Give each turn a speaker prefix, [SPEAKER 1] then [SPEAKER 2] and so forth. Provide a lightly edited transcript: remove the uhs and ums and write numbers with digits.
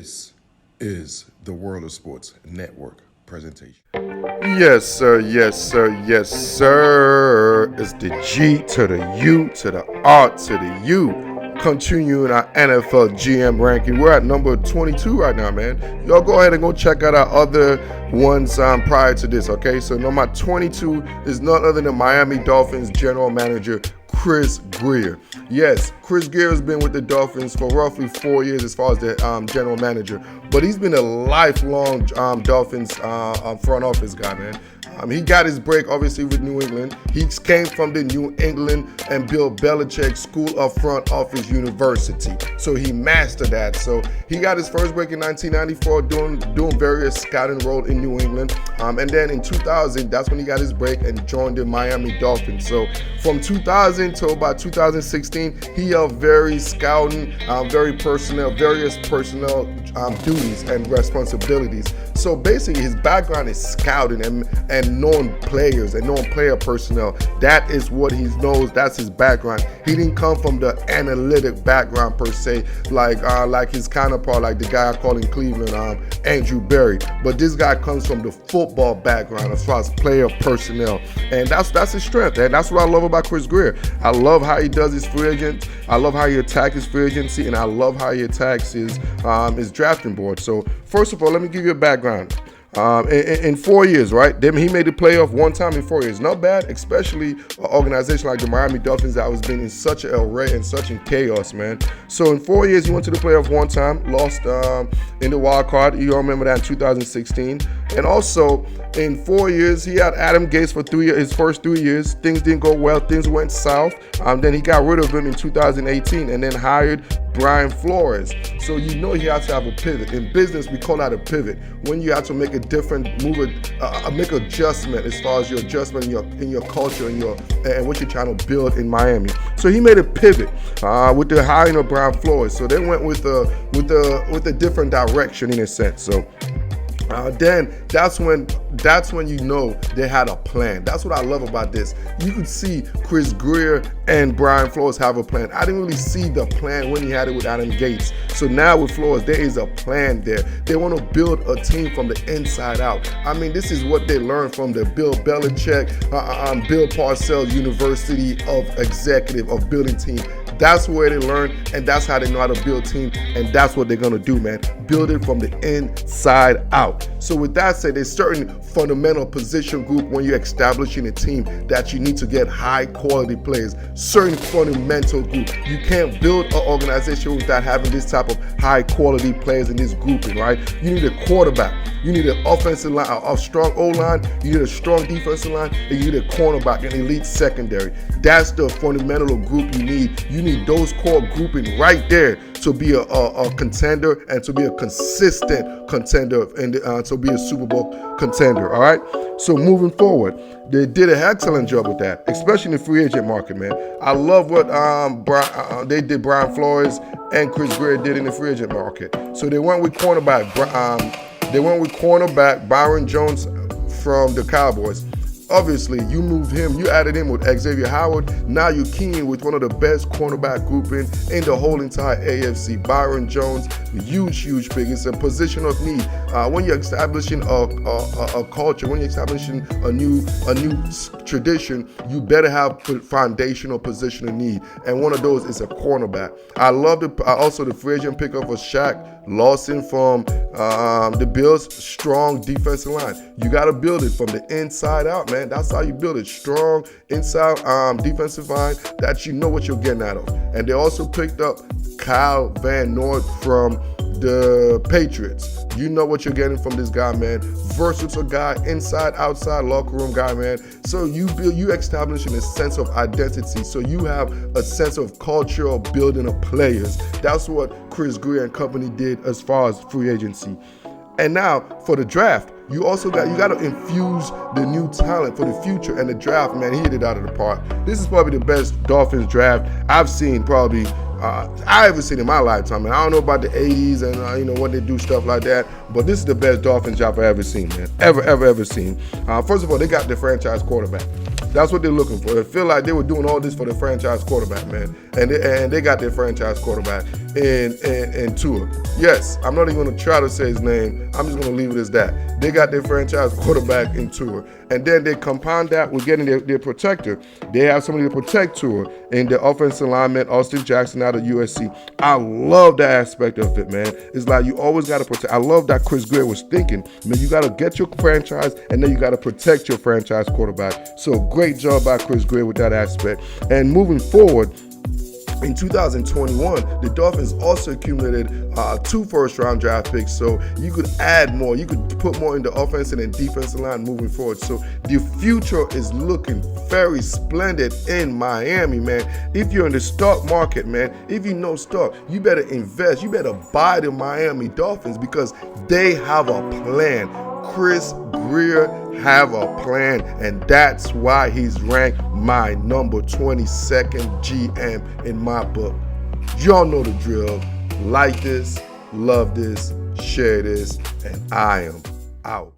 [SPEAKER 1] This is the World of Sports Network presentation. Yes, sir. Yes, sir. Yes, sir. It's the G to the U to the R to the U. Continuing our NFL GM ranking. We're at number 22 right now, man. Y'all go ahead and go check out our other ones prior to this, okay? So number 22 is none other than Miami Dolphins general manager Chris Grier. Yes, Chris Grier has been with the Dolphins for roughly 4 years as far as the general manager, but he's been a lifelong Dolphins front office guy, man. He got his break, obviously, with New England. He came from the New England and Bill Belichick School of Front Office University. So he mastered that. So he got his first break in 1994 doing various scouting roles in New England. And then in 2000, that's when he got his break and joined the Miami Dolphins. So from 2000 to about 2016, he held various scouting, various personnel duties and responsibilities. So basically, his background is scouting and known players and known player personnel. That is what he knows. That's his background. He didn't come from the analytic background per se, like his counterpart, like the guy I call in Cleveland, Andrew Berry. But this guy comes from the football background as far as player personnel, and that's his strength. And that's what I love about Chris Grier. I love how he does his free agent. I love how he attacks his free agency, and I love how he attacks his drafting board. So first of all, let me give you a background. In 4 years, right? Then he made the playoff one time in 4 years. Not bad, especially an organization like the Miami Dolphins that was been in such an array and such in chaos, man. So in 4 years, he went to the playoff one time, lost in the wild card. You all remember that in 2016. And also in 4 years, he had Adam Gase for his first 3 years. Things didn't go well. Things went south. Then he got rid of him in 2018 and then hired Brian Flores. So you know he has to have a pivot. In business, we call that a pivot. When you have to make a different move, make adjustment as far as your adjustment in your culture and what you're trying to build in Miami. So he made a pivot with the hiring of Brian Flores. So they went with a different direction in a sense. So then that's when you know they had a plan. That's what I love about this. You could see Chris Grier and Brian Flores have a plan. I didn't really see the plan when he had it with Adam Gase. So now with Flores, there is a plan there. They want to build a team from the inside out. I mean, this is what they learned from the Bill Belichick, Bill Parcells University of Executive of Building Team. That's where they learn, and that's how they know how to build team, and that's what they're going to do, man. Build it from the inside out. So with that said, there's certain fundamental position group when you're establishing a team that you need to get high quality players. Certain fundamental group. You can't build an organization without having this type of high quality players in this grouping, right? You need a quarterback. You need an offensive line, a strong O-line. You need a strong defensive line, and you need a cornerback, an elite secondary. That's the fundamental group you need. You need those core grouping right there to be a contender and to be a consistent contender and to be a Super Bowl contender, all right? So moving forward, they did an excellent job with that, especially in the free agent market, man. I love what they did, Brian Flores and Chris Grier did in the free agent market. So they went with cornerback Byron Jones from the Cowboys. Obviously, you moved him, you added him with Xavier Howard. Now you're keying with one of the best cornerback grouping in the whole entire AFC. Byron Jones, huge pick. It's a position of need. When you're establishing a culture, when you're establishing a new tradition, you better have foundational position of need. And one of those is a cornerback. I love also the free agent pickup of Shaq Lawson from the Bills. Strong defensive line. You got to build it from the inside out, man. That's how you build it. Strong inside defensive line that you know what you're getting out of. And they also picked up Kyle Van Noy from the Patriots. You know what you're getting from this guy, man. Versatile guy, inside, outside, locker room guy, man. So you establishing a sense of identity. So you have a sense of culture of building of players. That's what Chris Grier and company did as far as free agency. And now for the draft, you got to infuse the new talent for the future, and the draft, man, he hit it out of the park. This is probably the best Dolphins draft I've seen probably I haven't seen in my lifetime. And I don't know about the 80s and when they do stuff like that, but this is the best Dolphins job I've ever seen, man. Ever seen. First of all, they got the franchise quarterback. That's what they're looking for. They feel like they were doing all this for the franchise quarterback, man. And they got their franchise quarterback. in Tua. Yes, I'm not even going to try to say his name. I'm just going to leave it as that. They got their franchise quarterback in Tua. And then they compound that with getting their protector. They have somebody to protect Tua in the offensive alignment, Austin Jackson out of USC. I love that aspect of it, man. It's like you always got to protect. I love that Chris Grier was thinking, man, you got to get your franchise and then you got to protect your franchise quarterback. So great job by Chris Grier with that aspect. And moving forward, in 2021, the Dolphins also accumulated 2 first-round draft picks, so you could add more. You could put more in the offensive and defensive line moving forward. So the future is looking very splendid in Miami, man. If you're in the stock market, man, if you know stock, you better invest. You better buy the Miami Dolphins because they have a plan. Chris Grier have a plan, and that's why he's ranked my number 22nd GM in my book. Y'all know the drill. Like this, love this, share this, and I am out.